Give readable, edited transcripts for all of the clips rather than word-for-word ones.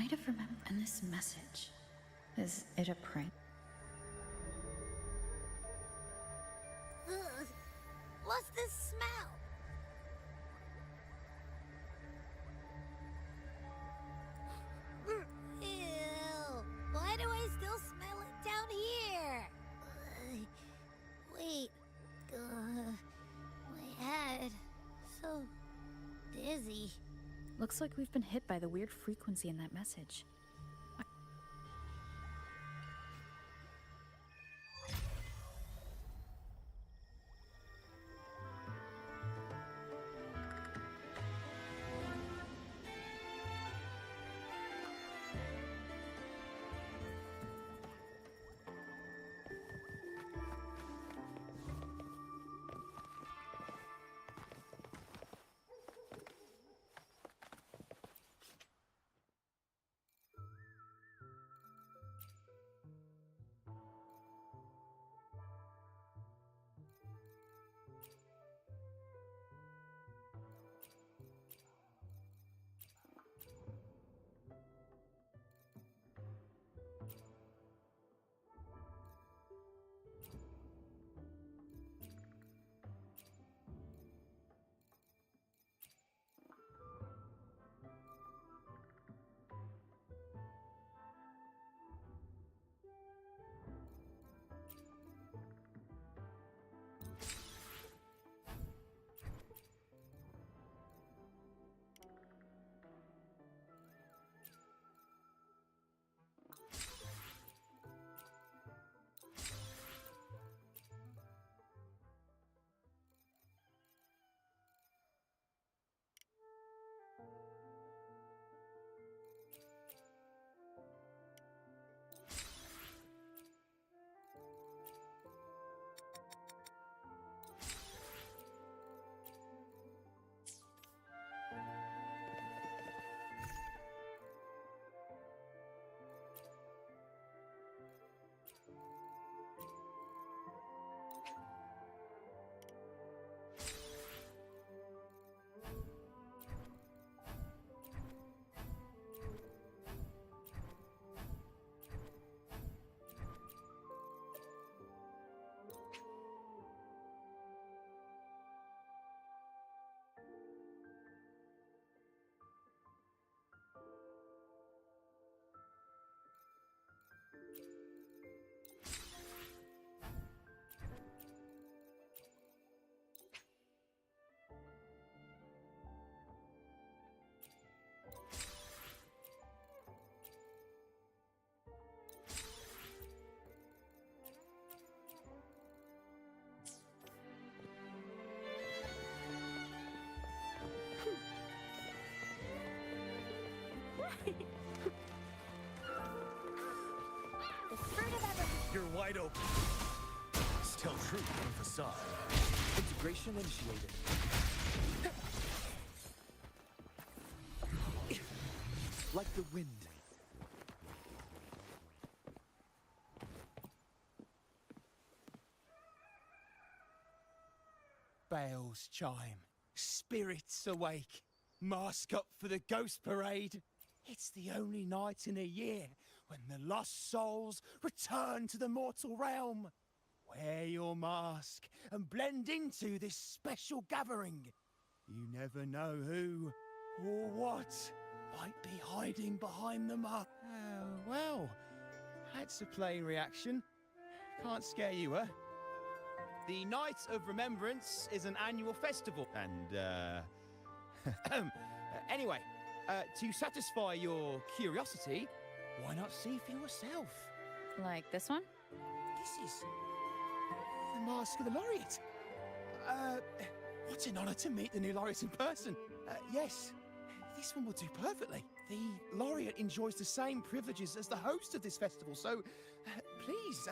might have remembered. And this message, is it a prank? Ugh. What's this smell? Ew. Why do I still smell it down here? Wait. My head. So dizzy. Looks like we've been hit by the weird frequency in that message. You're wide open. Still true to the facade. Integration initiated. Like the wind. Bells chime. Spirits awake. Mask up for the ghost parade. It's the only night in a year when the lost souls return to the mortal realm. Wear your mask and blend into this special gathering. You never know who or what might be hiding behind the mask. Oh, well, that's a plain reaction. Can't scare you, huh? The Night of Remembrance is an annual festival, and, anyway, to satisfy your curiosity, why not see for yourself? Like this one? This is the Mask of the Laureate. What an honor to meet the new laureate in person. Yes, this one will do perfectly. The laureate enjoys the same privileges as the host of this festival, so please,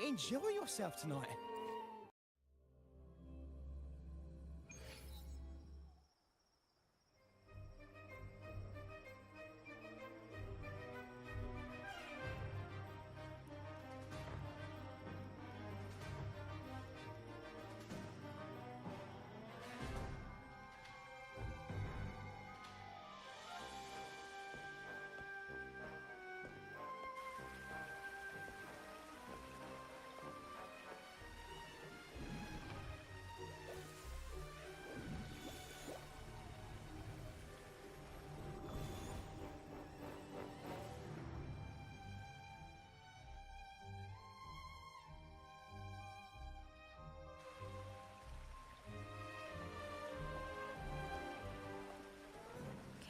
enjoy yourself tonight.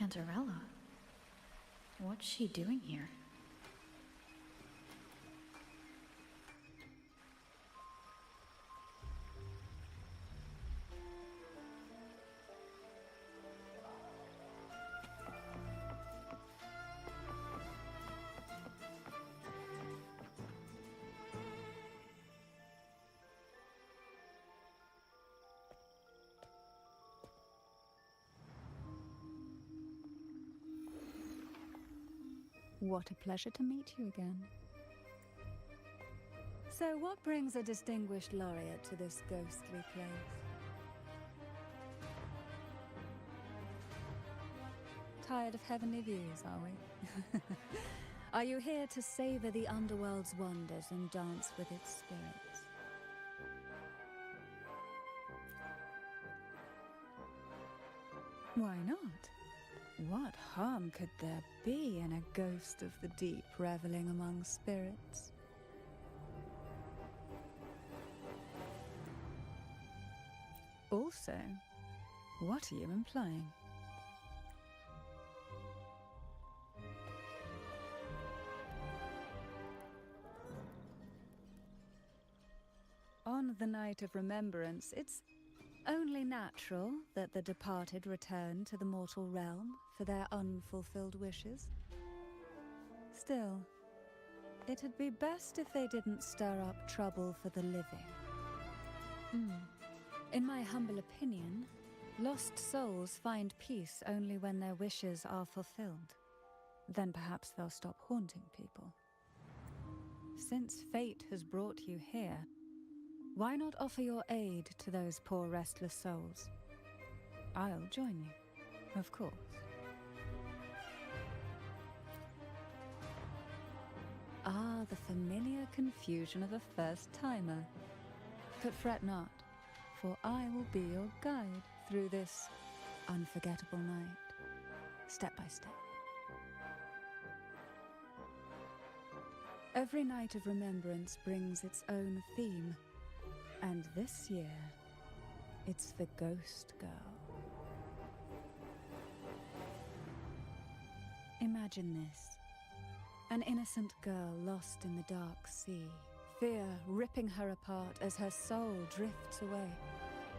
Cantarella? What's she doing here? What a pleasure to meet you again. So what brings a distinguished laureate to this ghostly place? Tired of heavenly views, are we? Are you here to savor the underworld's wonders and dance with its spirits? Why not? What harm could there be in a ghost of the deep reveling among spirits? Also, what are you implying? On the night of remembrance, it's only natural that the departed return to the mortal realm for their unfulfilled wishes. Still, it'd be best if they didn't stir up trouble for the living. In my humble opinion, lost souls find peace only when their wishes are fulfilled. Then perhaps they'll stop haunting people. Since fate has brought you here, why not offer your aid to those poor restless souls? I'll join you, of course. Ah, the familiar confusion of a first-timer. But fret not, for I will be your guide through this unforgettable night, step by step. Every night of remembrance brings its own theme. And this year, it's the Ghost Girl. Imagine this. An innocent girl lost in the dark sea, fear ripping her apart as her soul drifts away,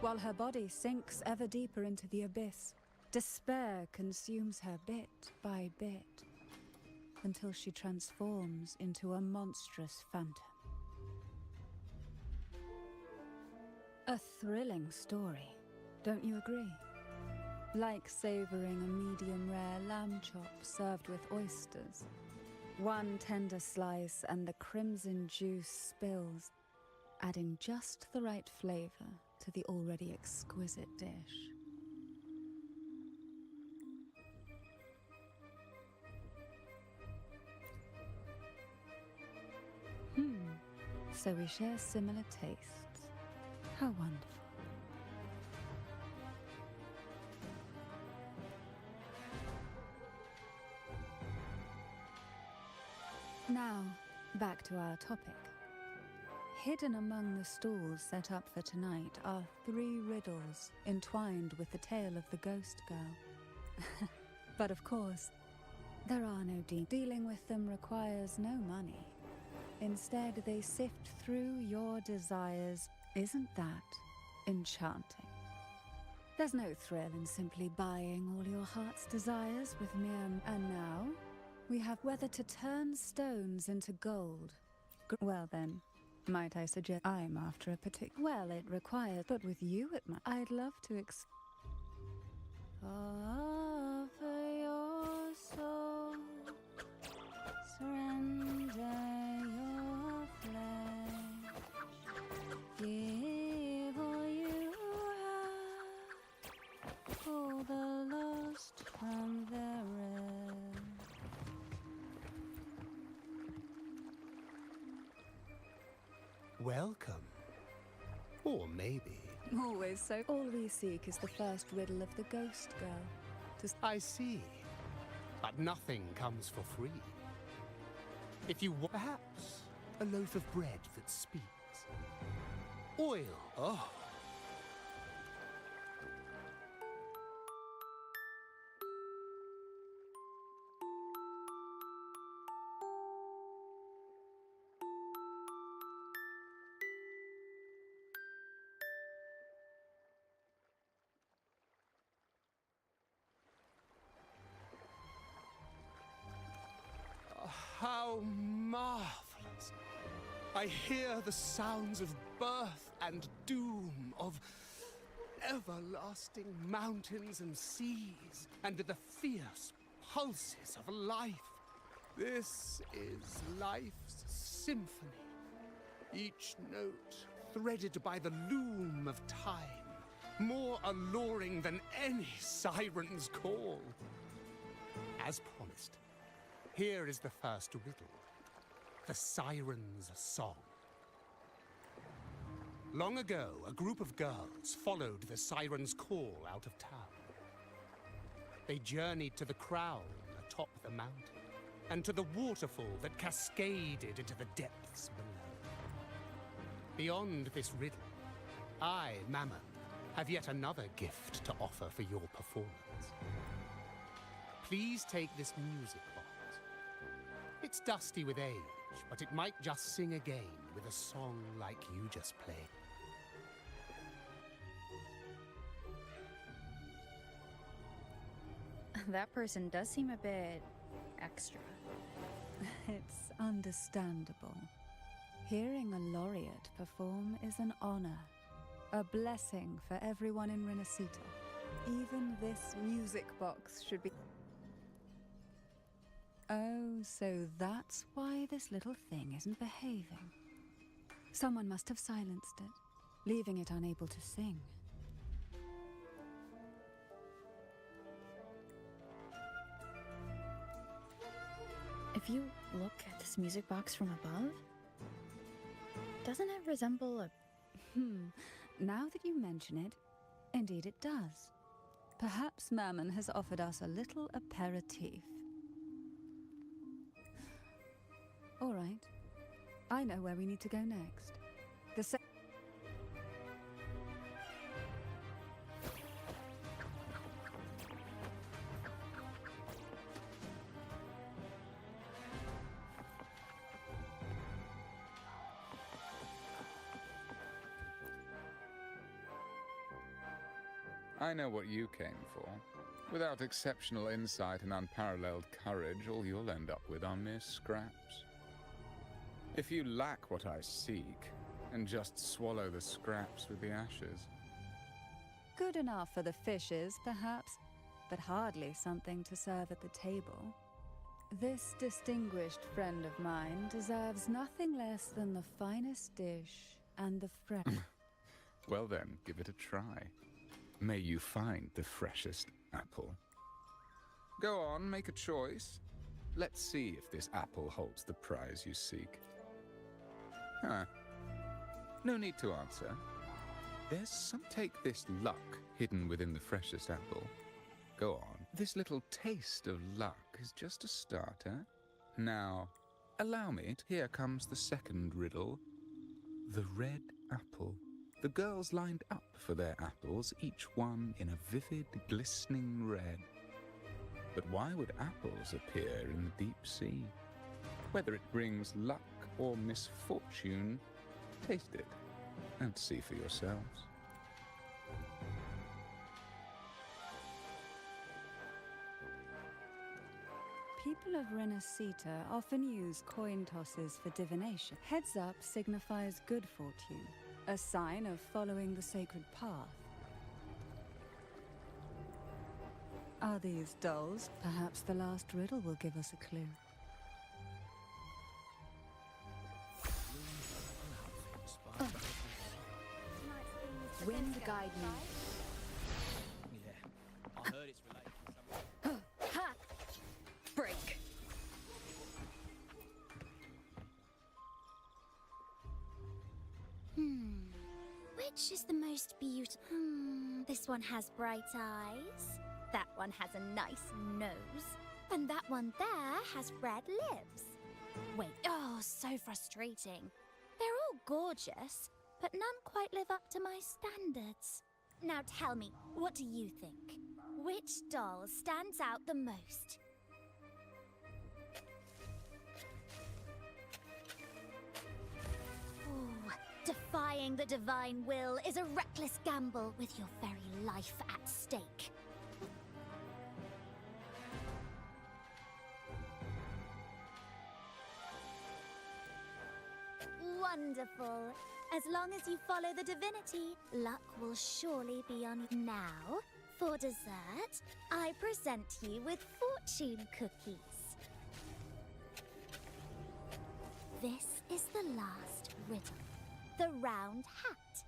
while her body sinks ever deeper into the abyss. Despair consumes her bit by bit, until she transforms into a monstrous phantom. A thrilling story, don't you agree? Like savoring a medium-rare lamb chop served with oysters. One tender slice and the crimson juice spills, adding just the right flavor to the already exquisite dish. So we share similar tastes. How wonderful. Now, back to our topic. Hidden among the stalls set up for tonight are 3 riddles entwined with the tale of the Ghost Girl. But of course, there are no dealing with them requires no money. Instead, they sift through your desires. Isn't that enchanting? There's no thrill in simply buying all your heart's desires with mere... And now, we have whether to turn stones into gold. Well then, might I suggest I'm after a particular... Well, it requires... But with you it might... I'd love to offer your soul, surrender your flesh, give all you have, pull the lost from their rest. Welcome. Or maybe. Always so. All we seek is the first riddle of the Ghost Girl. I see. But nothing comes for free. If you want, perhaps a loaf of bread that speaks. Oil. Oh. How marvelous! I hear the sounds of birth and doom, of everlasting mountains and seas, and the fierce pulses of life. This is life's symphony, each note threaded by the loom of time, more alluring than any siren's call. As promised, here is the first riddle, the siren's song. Long ago, a group of girls followed the siren's call out of town. They journeyed to the crown atop the mountain, and to the waterfall that cascaded into the depths below. Beyond this riddle, I, Mammon, have yet another gift to offer for your performance. Please take this music box. It's dusty with age, but it might just sing again with a song like you just played. That person does seem a bit extra. It's understandable. Hearing a laureate perform is an honor, a blessing for everyone in Renacita. Even this music box should be... Oh, so that's why this little thing isn't behaving. Someone must have silenced it, leaving it unable to sing. If you look at this music box from above, doesn't it resemble a... Now that you mention it, indeed it does. Perhaps Mammon has offered us a little aperitif. All right. I know where we need to go next. The I know what you came for. Without exceptional insight and unparalleled courage, all you'll end up with are mere scraps. If you lack what I seek, then just swallow the scraps with the ashes. Good enough for the fishes, perhaps, but hardly something to serve at the table. This distinguished friend of mine deserves nothing less than the finest dish and the fresh... Well then, give it a try. May you find the freshest apple. Go on, make a choice. Let's see if this apple holds the prize you seek. Huh. No need to answer. There's some... Take this luck hidden within the freshest apple. Go on. This little taste of luck is just a starter. Now, allow me. Here comes the second riddle. The red apple. The girls lined up for their apples, each one in a vivid, glistening red. But why would apples appear in the deep sea? Whether it brings luck or misfortune, taste it and see for yourselves. People of Renacita often use coin tosses for divination. Heads up signifies good fortune, a sign of following the sacred path. Are these dolls? Perhaps the last riddle will give us a clue. Wind guide me. Yeah, I heard it's related to something. Ha! Break. Which is the most beautiful? This one has bright eyes. That one has a nice nose. And that one there has red lips. Wait, oh, so frustrating. They're all gorgeous, but none quite live up to my standards. Now tell me, what do you think? Which doll stands out the most? Ooh, defying the divine will is a reckless gamble with your very life at stake. Wonderful. As long as you follow the divinity, luck will surely be on you. Now, for dessert, I present you with fortune cookies. This is the last riddle. The round hat.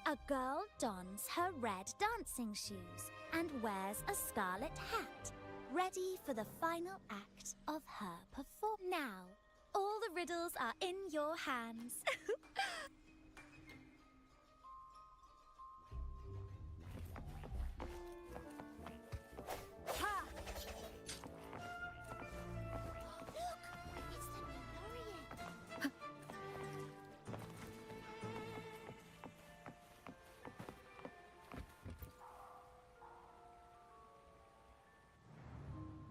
A girl dons her red dancing shoes and wears a scarlet hat, ready for the final act of her performance. Now, all the riddles are in your hands. Ha! Look! It's the new laureate.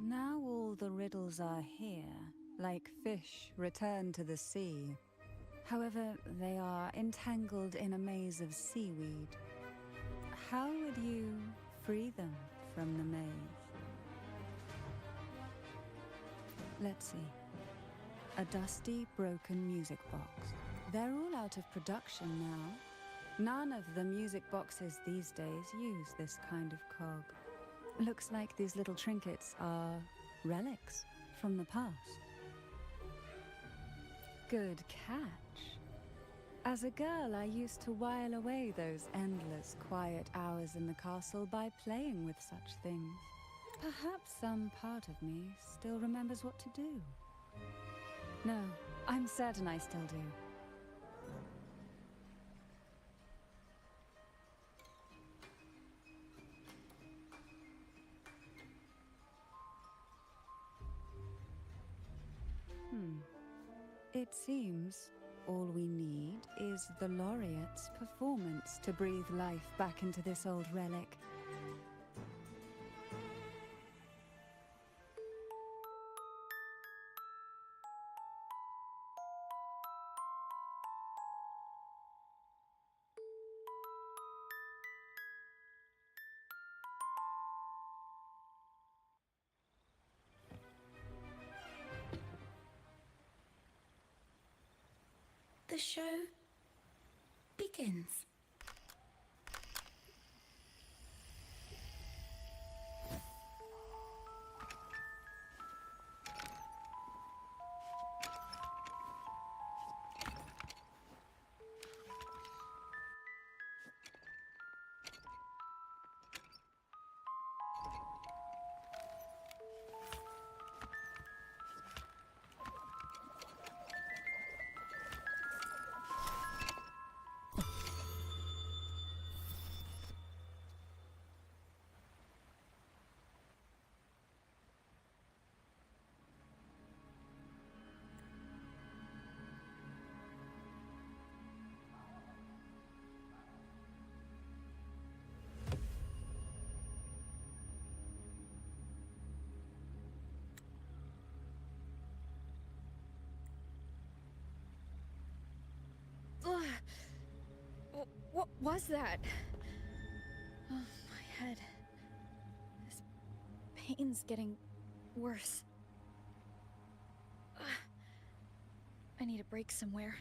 Now all the riddles are here, like fish returned to the sea. However, they are entangled in a maze of seaweed. How would you free them from the maze? Let's see. A dusty, broken music box. They're all out of production now. None of the music boxes these days use this kind of cog. Looks like these little trinkets are relics from the past. Good catch. As a girl, I used to while away those endless, quiet hours in the castle by playing with such things. Perhaps some part of me still remembers what to do. No, I'm certain I still do. It seems all we need is the laureate's performance to breathe life back into this old relic. The show begins. What was that? Oh, my head. This pain's getting worse. I need a break somewhere.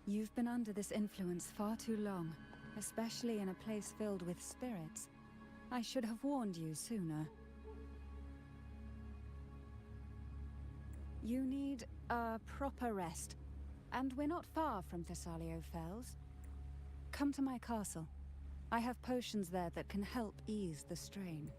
You've been under this influence far too long, especially in a place filled with spirits. I should have warned you sooner. You need a proper rest, and we're not far from Thessalio Fells. Come to my castle. I have potions there that can help ease the strain.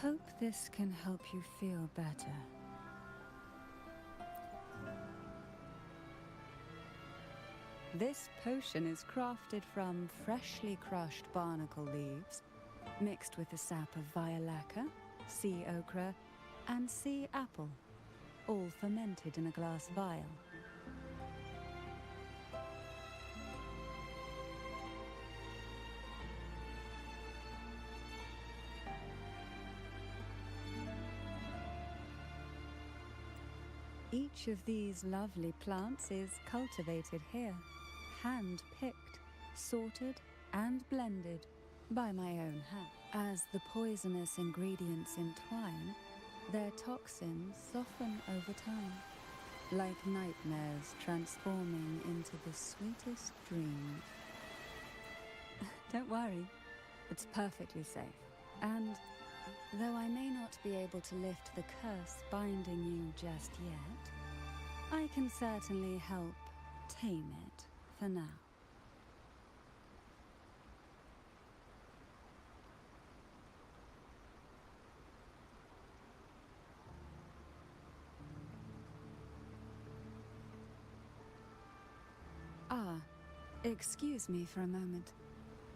hope this can help you feel better. This potion is crafted from freshly crushed barnacle leaves, mixed with the sap of violaca, sea ochre, and sea apple, all fermented in a glass vial. Each of these lovely plants is cultivated here, hand-picked, sorted, and blended by my own hand. As the poisonous ingredients entwine, their toxins soften over time, like nightmares transforming into the sweetest dreams. Don't worry, it's perfectly safe. And though I may not be able to lift the curse binding you just yet, I can certainly help tame it for now. Ah, excuse me for a moment.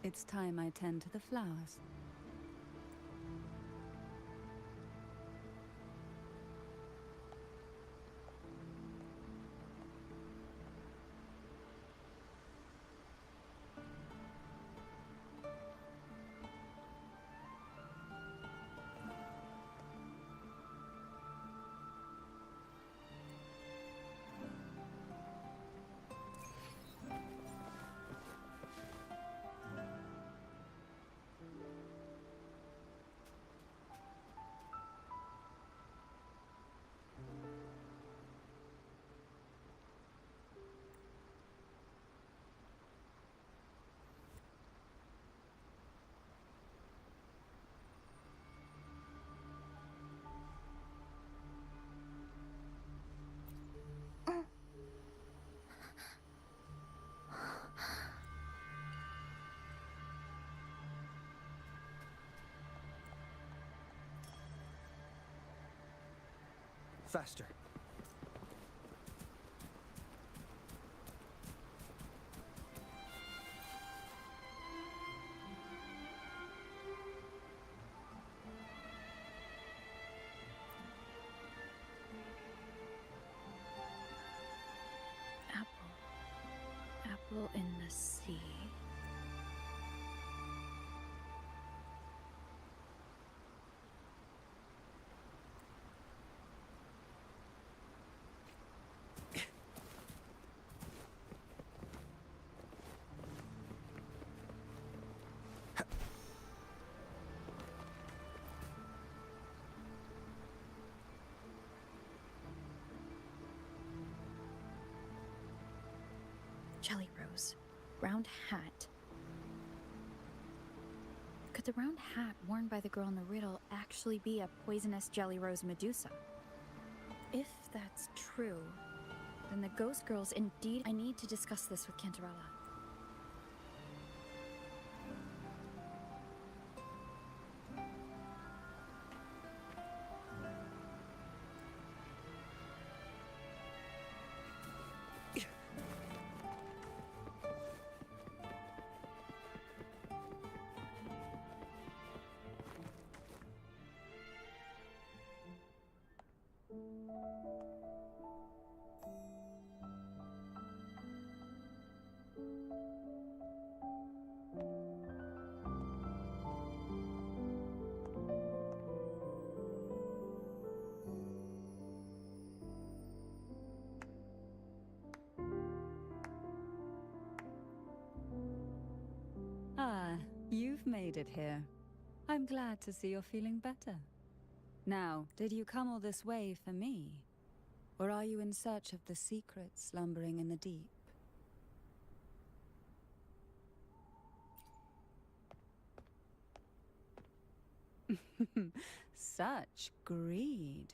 It's time I tend to the flowers. Faster. Apple in the sea. Jelly Rose. Round hat. Could the round hat worn by the girl in the riddle actually be a poisonous Jelly Rose Medusa? If that's true, then the ghost girls indeed... I need to discuss this with Cantarella. Ah, you've made it here. I'm glad to see you're feeling better. Now, did you come all this way for me? Or are you in search of the secrets slumbering in the deep? Such greed.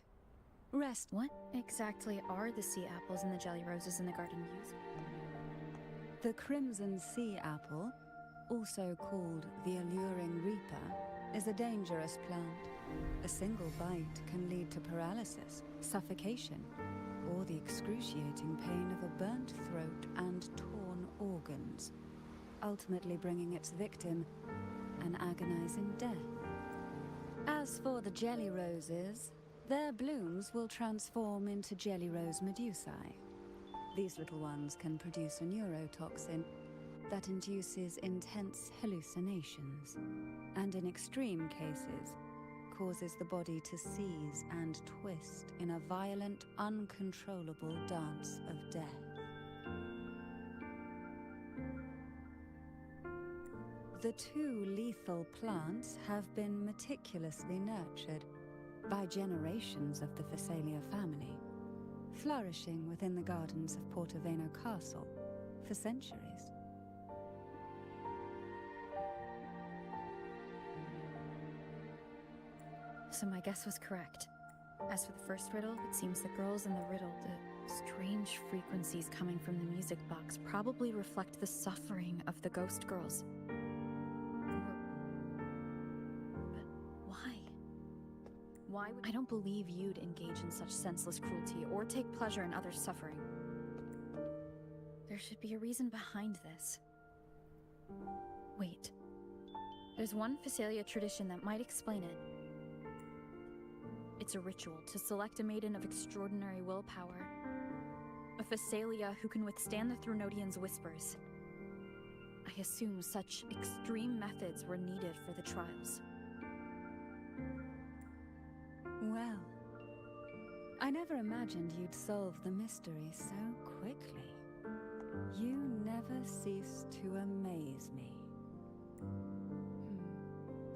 Rest. What exactly are the sea apples and the jelly roses in the garden used? The crimson sea apple, also called the alluring reaper, is a dangerous plant, single bite can lead to paralysis, suffocation, or the excruciating pain of a burnt throat and torn organs, ultimately bringing its victim an agonizing death. As for the jelly roses, their blooms will transform into jelly rose medusae. These little ones can produce a neurotoxin that induces intense hallucinations, and in extreme cases, causes the body to seize and twist in a violent, uncontrollable dance of death. The two lethal plants have been meticulously nurtured by generations of the Phasalia family, flourishing within the gardens of Portoveno Castle for centuries. So my guess was correct. As for the first riddle, it seems the girls in the riddle, the strange frequencies coming from the music box, probably reflect the suffering of the ghost girls. But why? Why would I don't believe you'd engage in such senseless cruelty or take pleasure in others' suffering. There should be a reason behind this. Wait. There's one Phasalia tradition that might explain it. It's a ritual to select a maiden of extraordinary willpower. A Phasalia who can withstand the Thronodians' whispers. I assume such extreme methods were needed for the trials. Well, I never imagined you'd solve the mystery so quickly. You never cease to amaze me.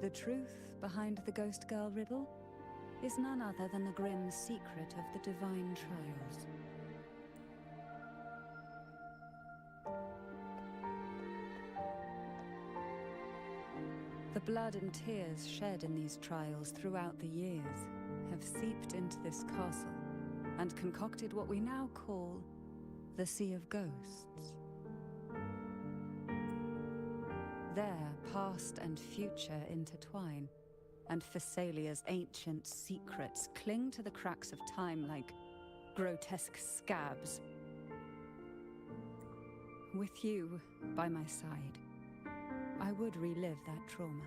The truth behind the Ghost Girl riddle is none other than the grim secret of the divine trials. The blood and tears shed in these trials throughout the years have seeped into this castle and concocted what we now call the Sea of Ghosts. There, past and future intertwine, and Phasalia's ancient secrets cling to the cracks of time like grotesque scabs. With you by my side, I would relive that trauma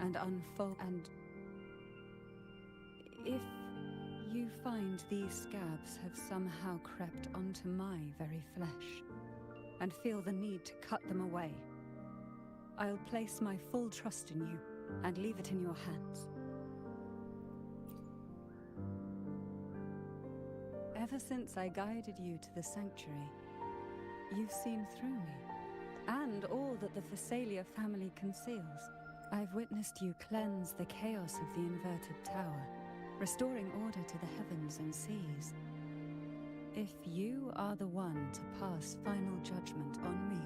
and unfold. And if you find these scabs have somehow crept onto my very flesh and feel the need to cut them away, I'll place my full trust in you and leave it in your hands. Ever since I guided you to the sanctuary, you've seen through me, and all that the Phasalia family conceals. I've witnessed you cleanse the chaos of the inverted tower, restoring order to the heavens and seas. If you are the one to pass final judgment on me.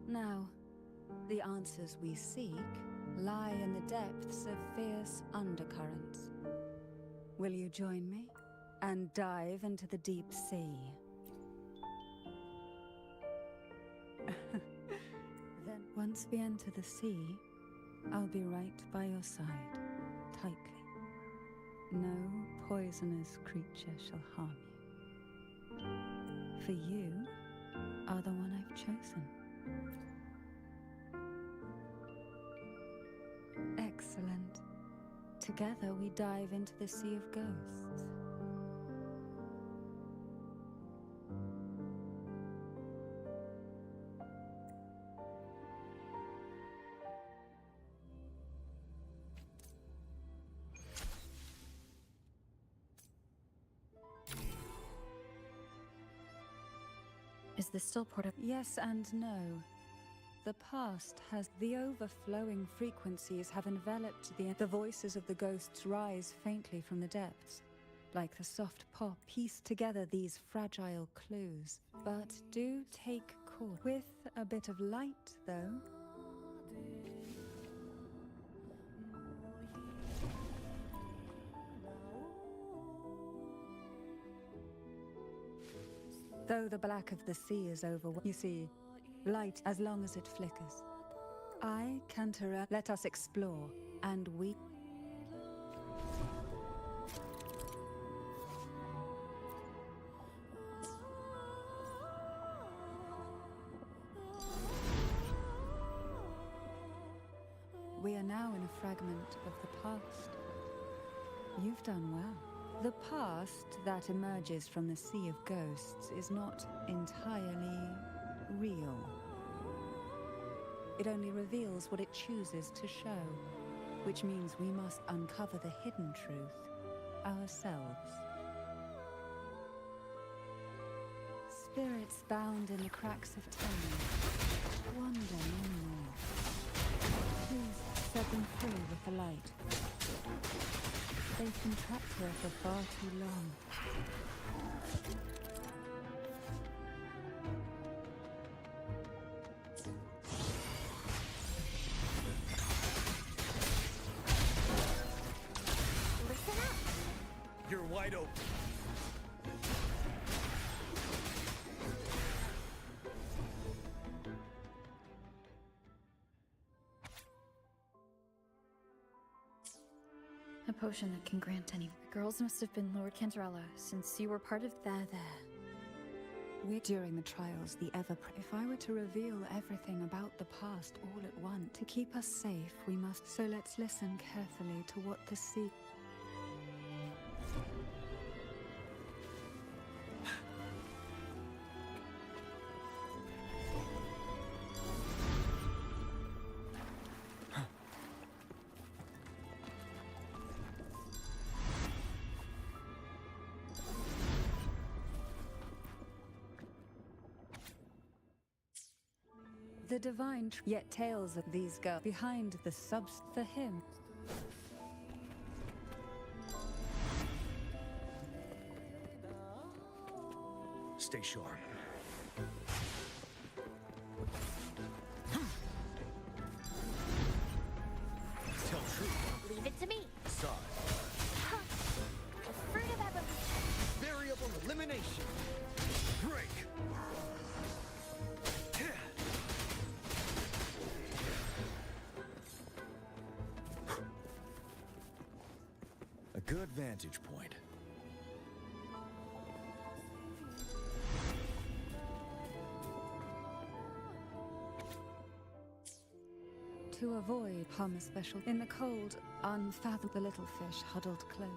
Now, the answers we seek lie in the depths of fierce undercurrents. Will you join me and dive into the deep sea? Then, once we enter the sea, I'll be right by your side, tightly. No poisonous creature shall harm you. For you are the one I've chosen. Excellent. Together we dive into the Sea of Ghosts. Is this still Porto? Yes and no. The past has the overflowing frequencies have enveloped the voices of the ghosts rise faintly from the depths. Like the soft pop, piece together these fragile clues. But do take caution. With a bit of light, though. Though the black of the sea is over, you see, light as long as it flickers. I, Cantera, let us explore, and we... We are now in a fragment of the past. You've done well. The past that emerges from the Sea of Ghosts is not entirely real. It only reveals what it chooses to show, which means we must uncover the hidden truth ourselves. Spirits bound in the cracks of time wander no more. Please set them free with the light. They've been trapped here for far too long. Listen up! You're wide open. A potion that can grant any. The girls must have been Lord Cantarella, since you were part of there. During the trials, the If I were to reveal everything about the past all at once, to keep us safe, we must. So let's listen carefully to what the sea... The divine, yet tales of these girls behind the subs for him. Stay sharp. Tell truth. Leave it to me. Side. Huh. The fruit of evolution. Variable elimination. Break. A good vantage point. To avoid harm special. In the cold, unfathomed, the little fish huddled close.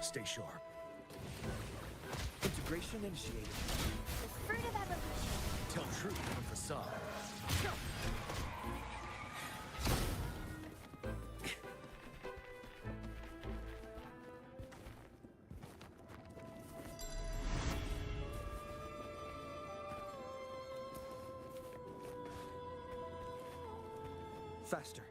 Stay sharp. Integration initiated. The fruit of evolution. Tell truth on facade. Go! Faster.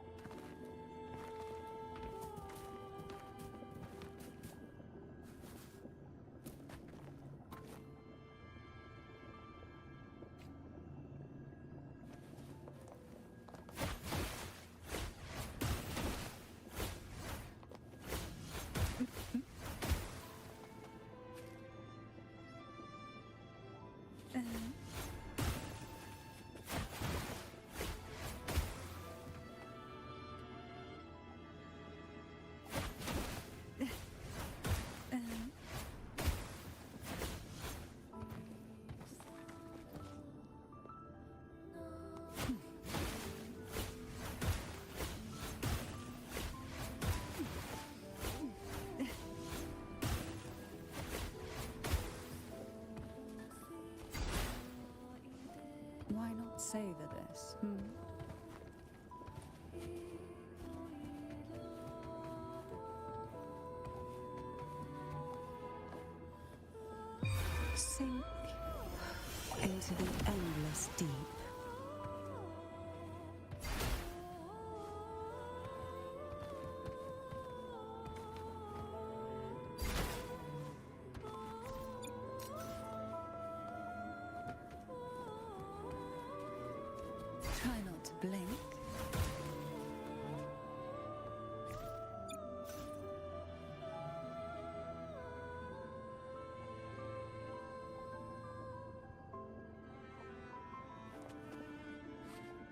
Why not savor this? Sink into the endless deep.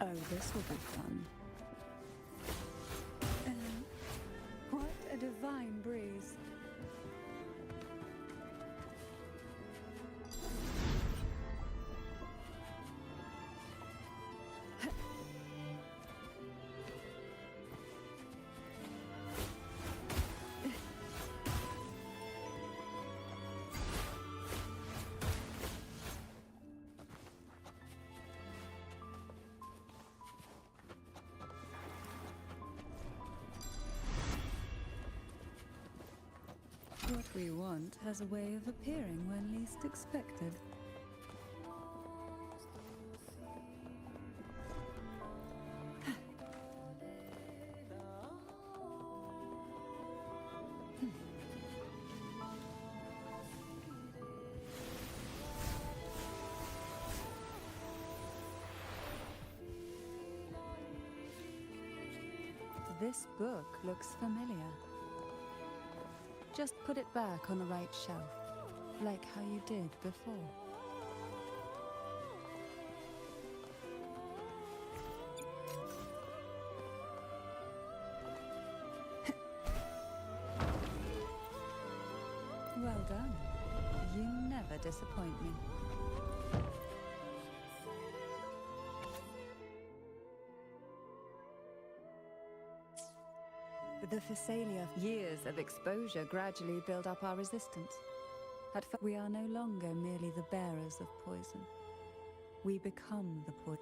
Oh, this will be fun. What a divine breeze. What we want has a way of appearing when least expected. This book looks familiar. Just put it back on the right shelf, like how you did before. Well done. You never disappoint me. The Physalia, years of exposure gradually build up our resistance. At first, we are no longer merely the bearers of poison. We become the poison.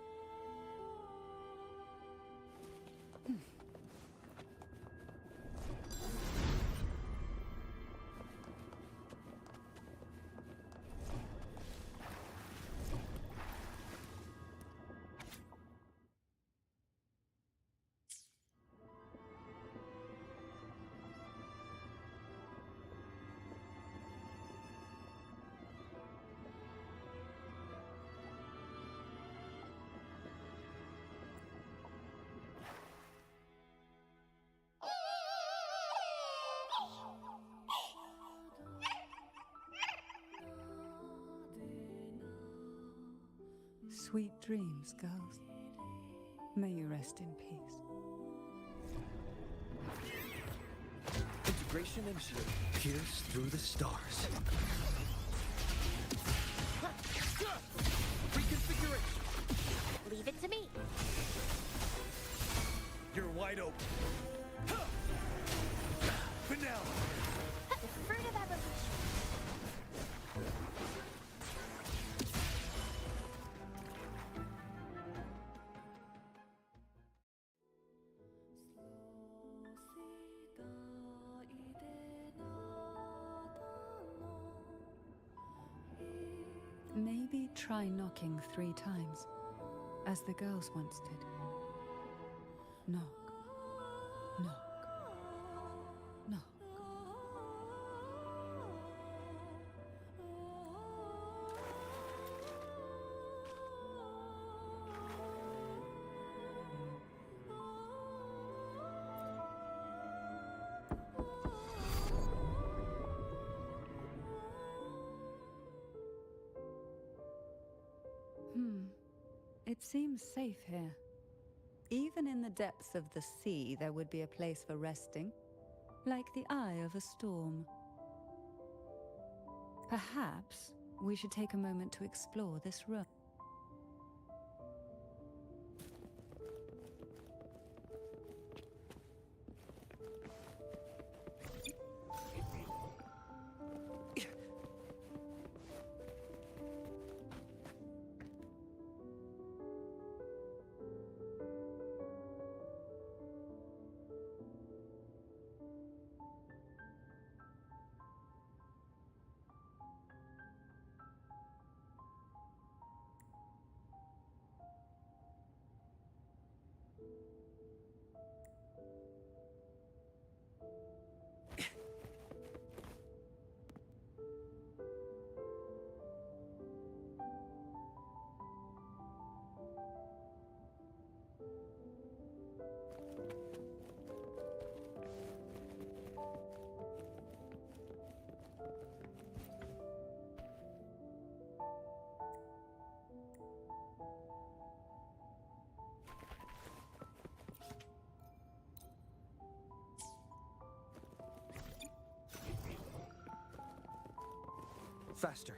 Sweet dreams, girls. May you rest in peace. Integration initiative. Pierce through the stars. Reconfiguration. Leave it to me. You're wide open. Vanilla. The fruit of evolution. Maybe try knocking 3 times, as the girls once did. Knock, knock, knock. It seems safe here. Even in the depths of the sea, there would be a place for resting, like the eye of a storm. Perhaps we should take a moment to explore this room. Faster.